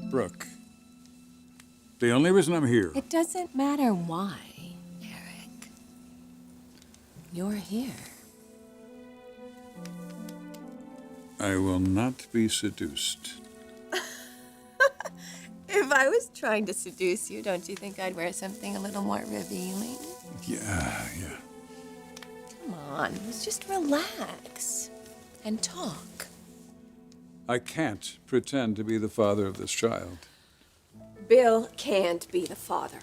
Brooke, the only reason I'm here... It doesn't matter why, Eric. You're here. I will not be seduced. If I was trying to seduce you, don't you think I'd wear something a little more revealing? Yeah. Come on, let's just relax and talk. I can't pretend to be the father of this child. Bill can't be the father.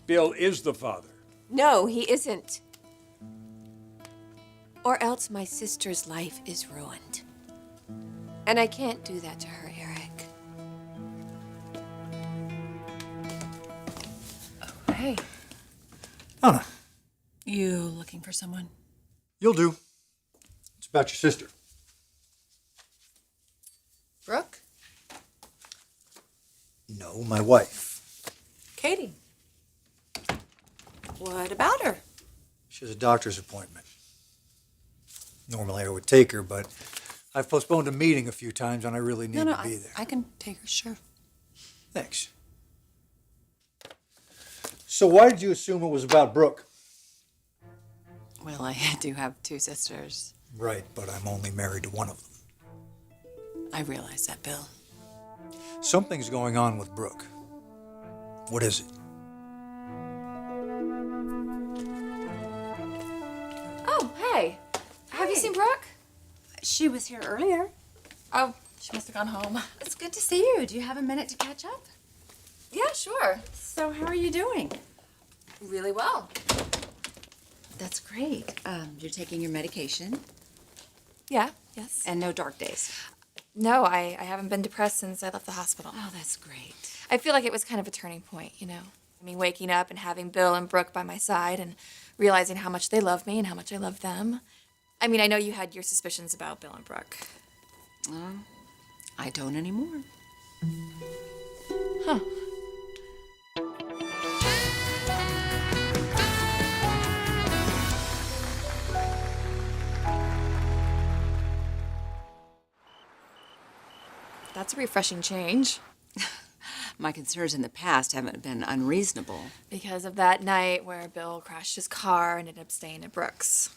Bill is the father. No, he isn't. Or else my sister's life is ruined. And I can't do that to her, Eric. Oh, hey. Donna. You looking for someone? You'll do. It's about your sister. Brooke? No, my wife. Katie. What about her? She has a doctor's appointment. Normally I would take her, but I've postponed a meeting a few times and I really need to be there. I can take her, sure. Thanks. So why did you assume it was about Brooke? Well, I do have two sisters. Right, but I'm only married to one of them. I realize that, Bill. Something's going on with Brooke. What is it? Oh, hey. Have you seen Brooke? She was here earlier. Oh, she must have gone home. It's good to see you. Do you have a minute to catch up? Yeah, sure. So how are you doing? Really well. That's great. You're taking your medication Yeah, yes. and no dark days. No, I haven't been depressed since I left the hospital. Oh, that's great. I feel like it was kind of a turning point, you know? I mean, waking up and having Bill and Brooke by my side and realizing how much they love me and how much I love them. I mean, I know you had your suspicions about Bill and Brooke. I don't anymore. Huh. That's a refreshing change. My concerns in the past haven't been unreasonable. Because of that night where Bill crashed his car and ended up staying at Brooke's.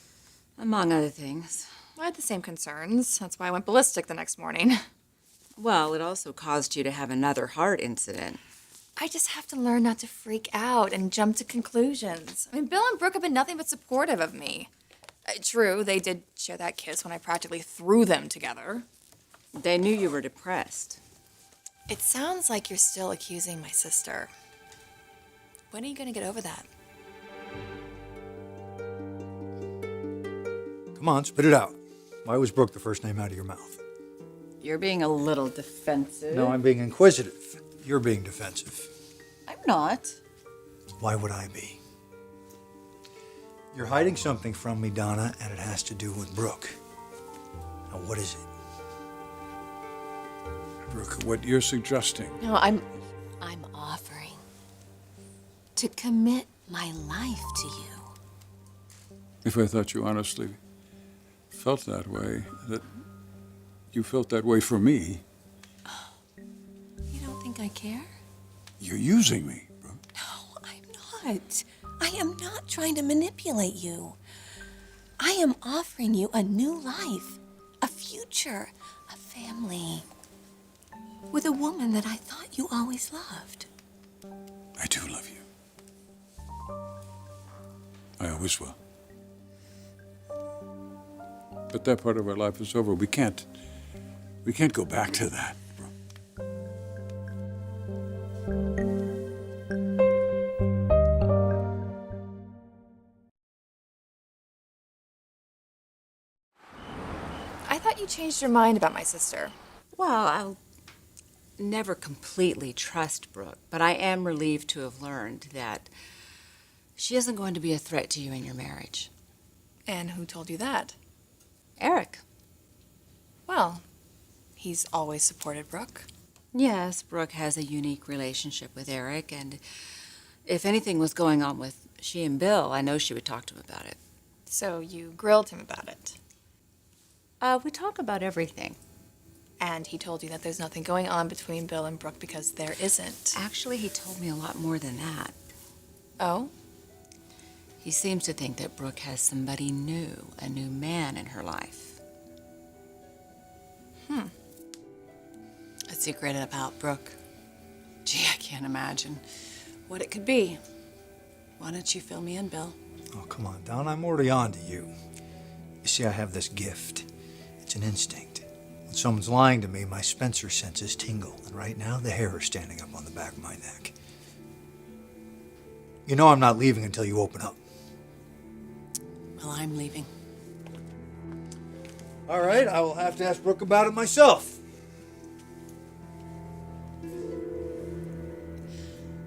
Among other things. I had the same concerns. That's why I went ballistic the next morning. Well, it also caused you to have another heart incident. I just have to learn not to freak out and jump to conclusions. I mean, Bill and Brooke have been nothing but supportive of me. True, they did share that kiss when I practically threw them together. They knew you were depressed. It sounds like you're still accusing my sister. When are you going to get over that? Come on, spit it out. Why was Brooke the first name out of your mouth? You're being a little defensive. No, I'm being inquisitive. You're being defensive. I'm not. Why would I be? You're hiding something from me, Donna, and it has to do with Brooke. Now, what is it? Brooke, what you're suggesting... No, I'm offering to commit my life to you. If I thought you honestly felt that way, that you felt that way for me... You don't think I care? You're using me, Brooke. No, I'm not. I am not trying to manipulate you. I am offering you a new life, a future, a family, with a woman that I thought you always loved. I do love you. I always will. But that part of our life is over. We can't go back to that. I thought you changed your mind about my sister. Well, I'll never completely trust Brooke, but I am relieved to have learned that she isn't going to be a threat to you in your marriage. And who told you that? Eric. Well, he's always supported Brooke. Yes, Brooke has a unique relationship with Eric, and if anything was going on with she and Bill, I know she would talk to him about it. So you grilled him about it. We talk about everything. And he told you that there's nothing going on between Bill and Brooke because there isn't. Actually, he told me a lot more than that. Oh? He seems to think that Brooke has somebody new, a new man in her life. A secret about Brooke. Gee, I can't imagine what it could be. Why don't you fill me in, Bill? Oh, come on, Don. I'm already on to you. You see, I have this gift. It's an instinct. When someone's lying to me, my Spencer senses tingle. And right now, the hair is standing up on the back of my neck. You know I'm not leaving until you open up. Well, I'm leaving. All right, I will have to ask Brooke about it myself.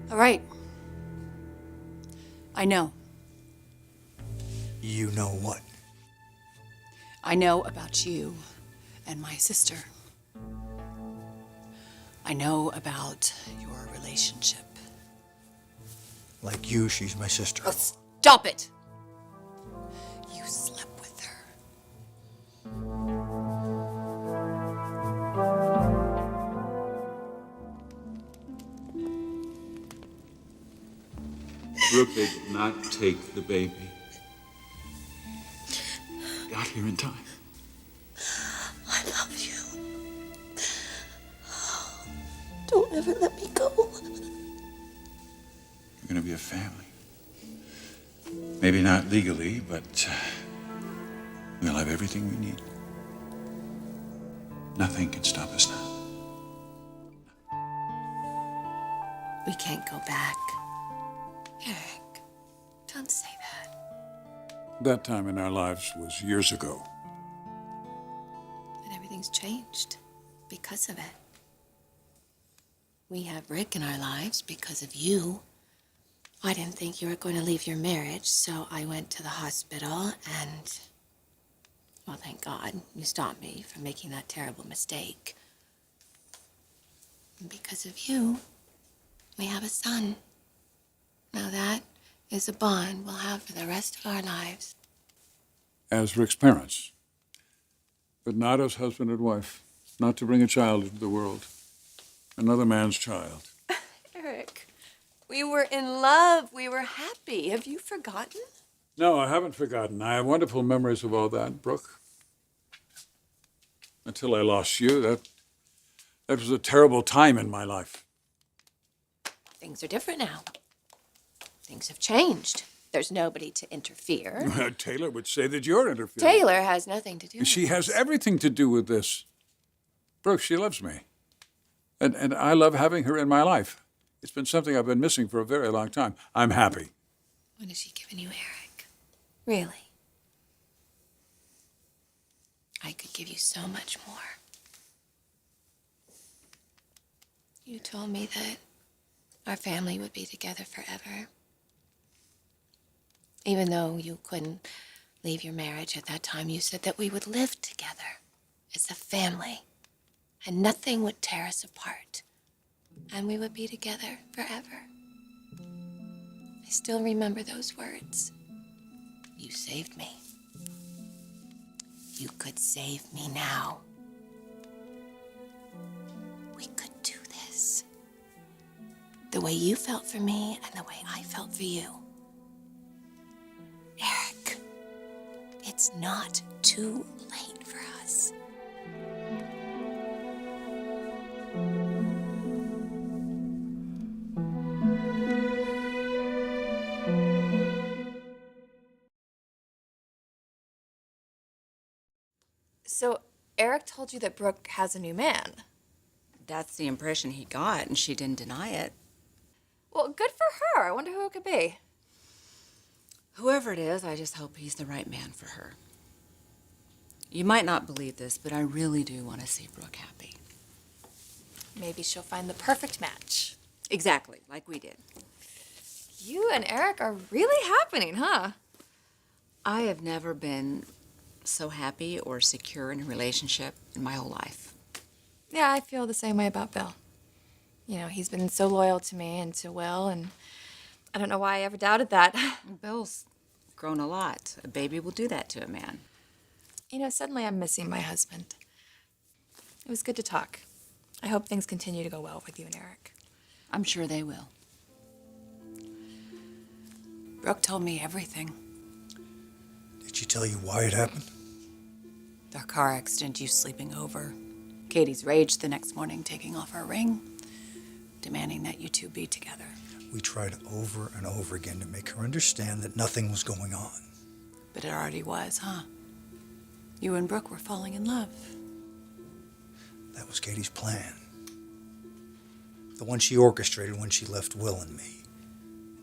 All right. I know. You know what? I know about you and my sister. I know about your relationship. Like you, she's my sister. Oh, stop it! You slept with her. Brooke, they did not take the baby. Got here in time. I love you. Don't ever let me go. We're gonna be a family. Maybe not legally, but we'll have everything we need. Nothing can stop us now. We can't go back. Eric, don't say that. That time in our lives was years ago. And everything's changed because of it. We have Rick in our lives because of you. I didn't think you were going to leave your marriage, so I went to the hospital and, well, thank God you stopped me from making that terrible mistake. And because of you, we have a son. Now that is a bond we'll have for the rest of our lives. As Rick's parents, but not as husband and wife. Not to bring a child into the world. Another man's child. Eric, we were in love. We were happy. Have you forgotten? No, I haven't forgotten. I have wonderful memories of all that, Brooke. Until I lost you, that was a terrible time in my life. Things are different now. Things have changed. There's nobody to interfere. Taylor would say that you're interfering. Taylor has nothing to do with She has this. everything to do with this. Brooke, she loves me. And I love having her in my life. It's been something I've been missing for a very long time. I'm happy. What has she given you, Eric? Really? I could give you so much more. You told me that our family would be together forever. Even though you couldn't leave your marriage at that time, you said that we would live together as a family. And nothing would tear us apart. And we would be together forever. I still remember those words. You saved me. You could save me now. We could do this. The way you felt for me and the way I felt for you. Eric, it's not too late for us. So Eric told you that Brooke has a new man. That's the impression he got, and she didn't deny it. Well, good for her. I wonder who it could be. Whoever it is, I just hope he's the right man for her. You might not believe this, but I really do want to see Brooke happy. Maybe she'll find the perfect match. Exactly, like we did. You and Eric are really happening, huh? I have never been so happy or secure in a relationship in my whole life. Yeah, I feel the same way about Bill. You know, he's been so loyal to me and to Will, and I don't know why I ever doubted that. Bill's grown a lot. A baby will do that to a man. You know, suddenly I'm missing my husband. It was good to talk. I hope things continue to go well with you and Eric. I'm sure they will. Brooke told me everything. Did she tell you why it happened? Their car accident, you sleeping over. Katie's rage the next morning, taking off her ring, demanding that you two be together. We tried over and over again to make her understand that nothing was going on. But it already was, huh? You and Brooke were falling in love. That was Katie's plan. The one she orchestrated when she left Will and me.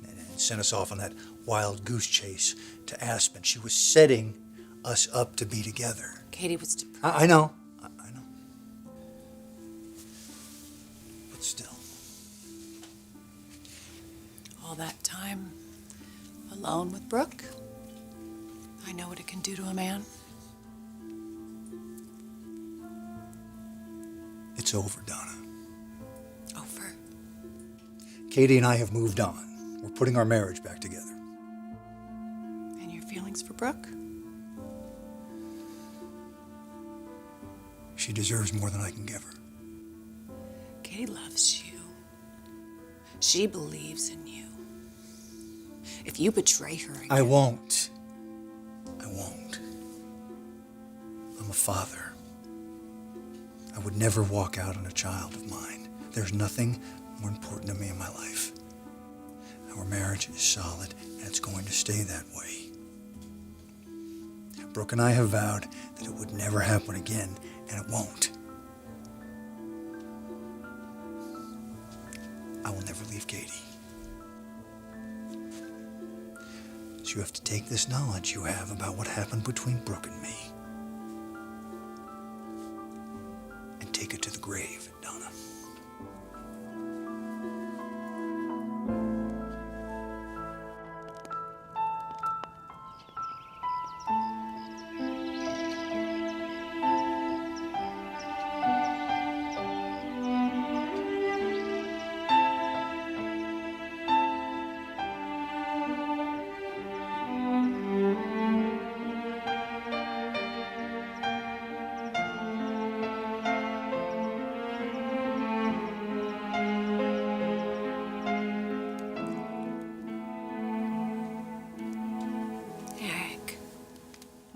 And sent us off on that wild goose chase to Aspen. She was setting us up to be together. Katie was depressed. I know. I know. But still. All that time, alone with Brooke. I know what it can do to a man. It's over, Donna. Over. Katie and I have moved on. We're putting our marriage back together. And your feelings for Brooke? She deserves more than I can give her. Katie loves you. She believes in you. If you betray her again... I won't. I won't. I'm a father. I would never walk out on a child of mine. There's nothing more important to me in my life. Our marriage is solid, and it's going to stay that way. Brooke and I have vowed that it would never happen again, and it won't. I will never leave Katie. So you have to take this knowledge you have about what happened between Brooke and me and take it to the grave, Donna.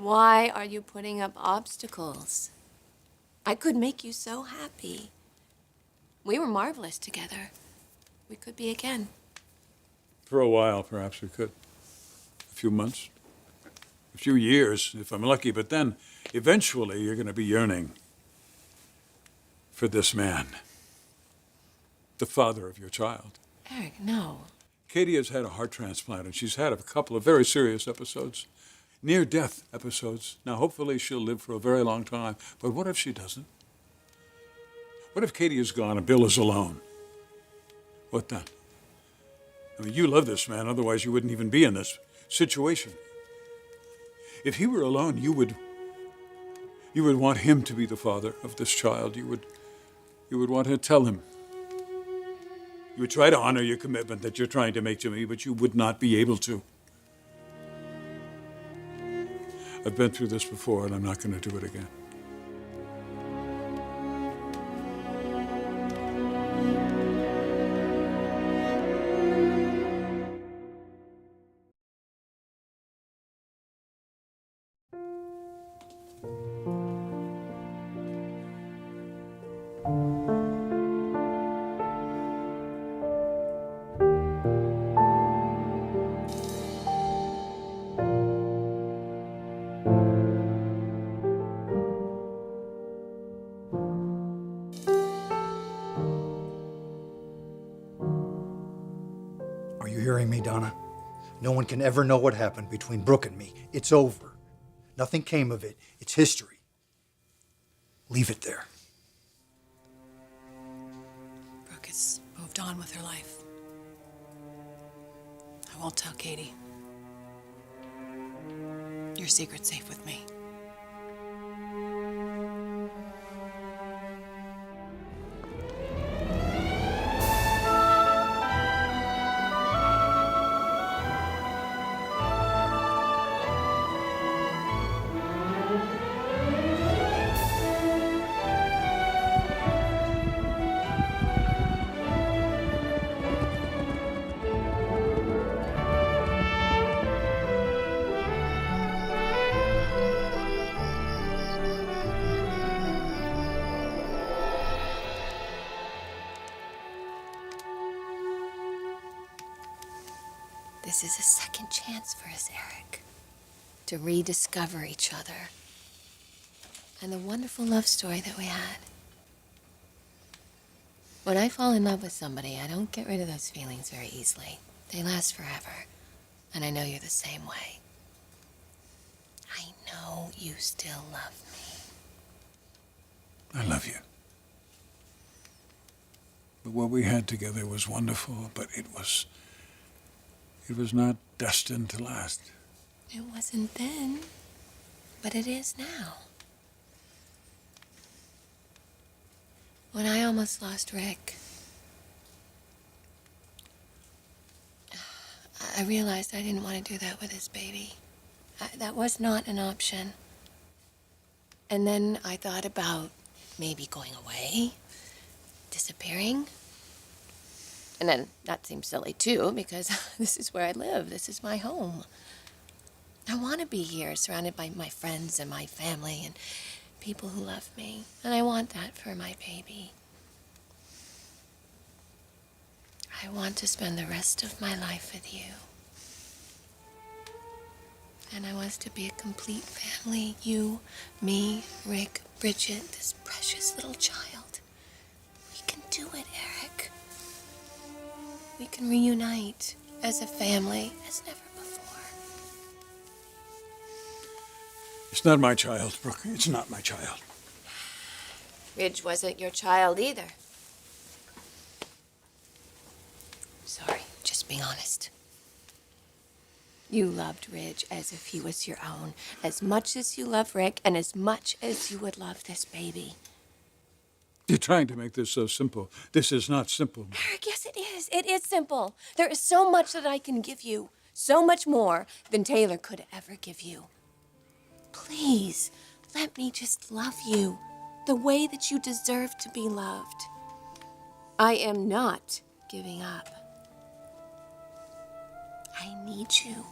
Why are you putting up obstacles? I could make you so happy. We were marvelous together. We could be again. For a while, perhaps we could. A few months. A few years, if I'm lucky. But then, eventually, you're going to be yearning for this man. The father of your child. Eric, no. Katie has had a heart transplant, and she's had a couple of very serious episodes. Near-death episodes. Now, hopefully she'll live for a very long time. But what if she doesn't? What if Katie is gone and Bill is alone? What then? I mean, you love this man, otherwise you wouldn't even be in this situation. If he were alone, you would want him to be the father of this child. You would want to tell him. You would try to honor your commitment that you're trying to make to me, but you would not be able to. I've been through this before, and I'm not going to do it again. Are you hearing me, Donna? No one can ever know what happened between Brooke and me. It's over. Nothing came of it. It's history. Leave it there. Brooke has moved on with her life. I won't tell Katie. Your secret's safe with me. This is a second chance for us, Eric, to rediscover each other and the wonderful love story that we had. When I fall in love with somebody, I don't get rid of those feelings very easily. They last forever, and I know you're the same way. I know you still love me. I love you. But what we had together was wonderful, but it was not destined to last. It wasn't then, but it is now. When I almost lost Rick, I realized I didn't want to do that with his baby. That was not an option. And then I thought about maybe going away, disappearing. And then that seemed silly too, because this is where I live. This is my home. I want to be here, surrounded by my friends and my family and people who love me. And I want that for my baby. I want to spend the rest of my life with you. And I want us to be a complete family. You, me, Rick, Bridget, this precious little child. We can do it, Eric. We can reunite as a family as never before. It's not my child, Brooke. It's not my child. Ridge wasn't your child either. Sorry, just being honest. You loved Ridge as if he was your own, as much as you love Rick and as much as you would love this baby. You're trying to make this so simple. This is not simple. Eric, yes it is. It is simple. There is so much that I can give you. So much more than Taylor could ever give you. Please, let me just love you the way that you deserve to be loved. I am not giving up. I need you.